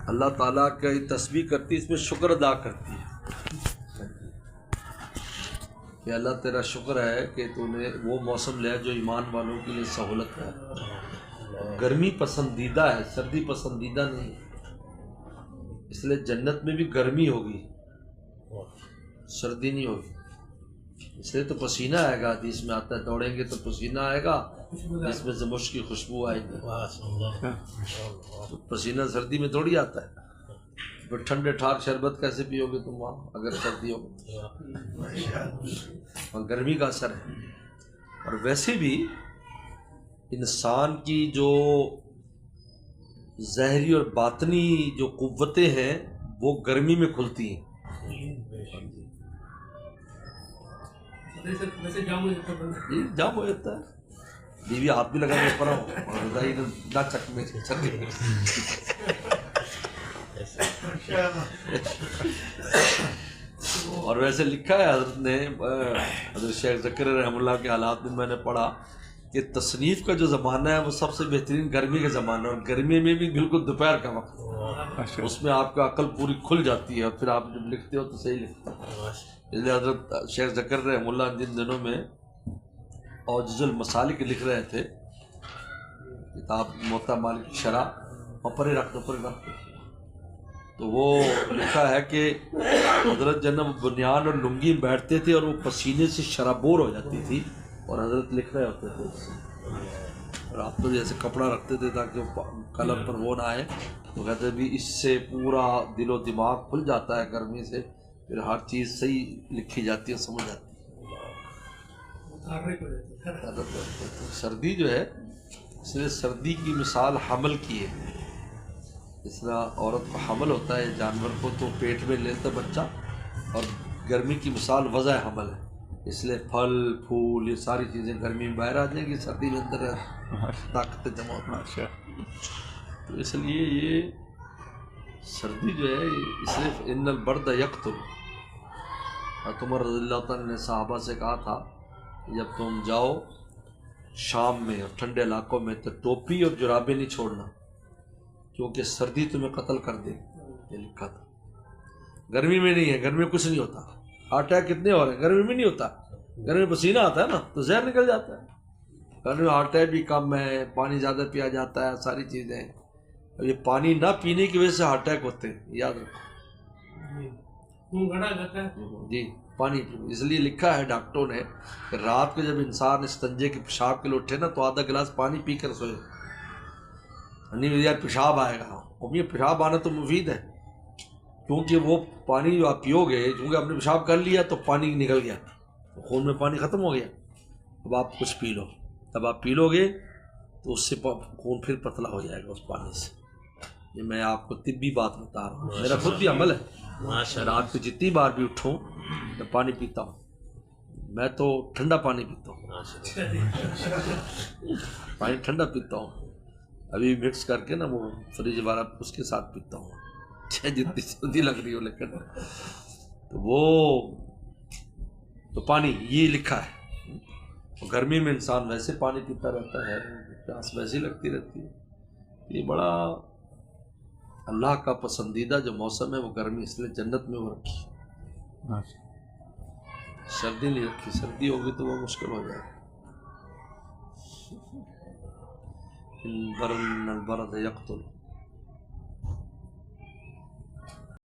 اللہ تعالیٰ کا تسبیح کرتی ہے، اس میں شکر ادا کرتی ہے کہ اللہ تیرا شکر ہے کہ تو نے وہ موسم لیا جو ایمان والوں کے لیے سہولت ہے. گرمی پسندیدہ ہے، سردی پسندیدہ نہیں، اس لیے جنت میں بھی گرمی ہوگی، سردی نہیں ہوگی. اس لیے تو پسینہ آئے گا، حدیث میں آتا ہے دوڑیں گے تو پسینہ آئے گا جس میں سے مشک کی خوشبو آئے گی. تو پسینہ سردی میں تھوڑی آتا ہے. پھر ٹھنڈے ٹھار شربت کیسے پیو گے تم وہاں اگر سردی ہو؟ اور گرمی کا اثر ہے. اور ویسے بھی انسان کی جو ظاہری اور باطنی جو قوتیں ہیں وہ گرمی میں کھلتی ہیں. جام ہو جاتا ہے. بیوی ہاتھ بھی لگا کے پڑا ہو اور رضائی نہ چک میں اور ویسے لکھا ہے حضرت نے، حضرت شیخ ذکر رحمہ اللہ کے حالات میں نے پڑھا کہ تصنیف کا جو زمانہ ہے وہ سب سے بہترین گرمی کا زمانہ ہے، اور گرمی میں بھی بالکل دوپہر کا وقت، اس میں آپ کا عقل پوری کھل جاتی ہے اور پھر آپ جب لکھتے ہو تو صحیح لکھتے ہو. اس لیے حضرت شیخ ذکر رحمہ اللہ جن دنوں میں اوجز المسالک لکھ رہے تھے، کتاب موطا مالک کی شرح، اوپر ہی رکھ دو، تو وہ لکھا ہے کہ حضرت جنب بنیان اور لنگی میں بیٹھتے تھے اور وہ پسینے سے شرابور ہو جاتی تھی اور حضرت لکھ رہے ہوتے تھے. اور آپ تو جیسے کپڑا رکھتے تھے تاکہ قلم پر وہ نہ آئے، تو کہتے بھی اس سے پورا دل و دماغ کھل جاتا ہے گرمی سے، پھر ہر چیز صحیح لکھی جاتی ہے، سمجھ جاتی ہے. سردی جو ہے، اس لیے سردی کی مثال حمل کی ہے. اس طرح عورت کو حمل ہوتا ہے جانور کو تو پیٹ میں لیتا بچہ، اور گرمی کی مثال وضع حمل ہے. اس لیے پھل پھول یہ ساری چیزیں گرمی میں باہر آ جائیں گی، سردی میں اندر طاقتیں جمع ہوتی ہیں. تو اس لیے یہ سردی جو ہے، اس لیے ان البرد یقتل. عمر رضی اللہ تعالیٰ نے صحابہ سے کہا تھا کہ جب تم جاؤ شام میں اور ٹھنڈے علاقوں میں تو ٹوپی اور جرابیں نہیں چھوڑنا، کیونکہ سردی تمہیں قتل کر دے. یہ لکھا تھا. گرمی میں نہیں ہے، گرمی میں کچھ نہیں ہوتا. ہارٹ اٹیک کتنے ہو رہے ہیں؟ گرمی میں نہیں ہوتا. گرمی میں پسینہ آتا ہے نا تو زہر نکل جاتا ہے. گرمی میں ہارٹ اٹیک بھی کم ہے، پانی زیادہ پیا جاتا ہے، ساری چیزیں. اب یہ پانی نہ پینے کی وجہ سے ہارٹ اٹیک ہوتے ہیں، یاد رکھو. جی پانی، اس لیے لکھا ہے ڈاکٹروں نے کہ رات کو جب انسان استنجے کے پیشاب کے لیے اٹھے نا تو آدھا گلاس پانی پی کر سوئے. نہیں یار پیشاب آئے گا، اور یہ پیشاب آنا تو مفید ہے، کیونکہ وہ پانی جو آپ پیو گے، کیونکہ آپ نے پیشاب کر لیا تو پانی نکل گیا، خون میں پانی ختم ہو گیا. اب آپ کچھ پی لو، تب آپ پی لو گے تو اس سے خون پھر پتلا ہو جائے گا اس پانی سے. یہ میں آپ کو طبی بات بتا رہا ہوں، میرا خود بھی عمل ہے. رات کو جتنی بار بھی اٹھوں میں پانی پیتا ہوں. میں تو ٹھنڈا پانی پیتا ہوں، پانی ٹھنڈا پیتا ہوں. ابھی مکس کر کے نا وہ فریج والا اس کے ساتھ پیتا ہوں، جتنی سردی لگ رہی ہو. لیکن تو وہ تو پانی یہ لکھا ہے. گرمی میں انسان ویسے پانی پیتا رہتا ہے، پیاس ویسے لگتی رہتی ہے. یہ بڑا اللہ کا پسندیدہ جو موسم ہے وہ گرمی، اس لیے جنت میں وہ رکھی. سردی نہیں رکھی، سردی ہوگی تو وہ مشکل ہو جائے گا. البرد یقتل.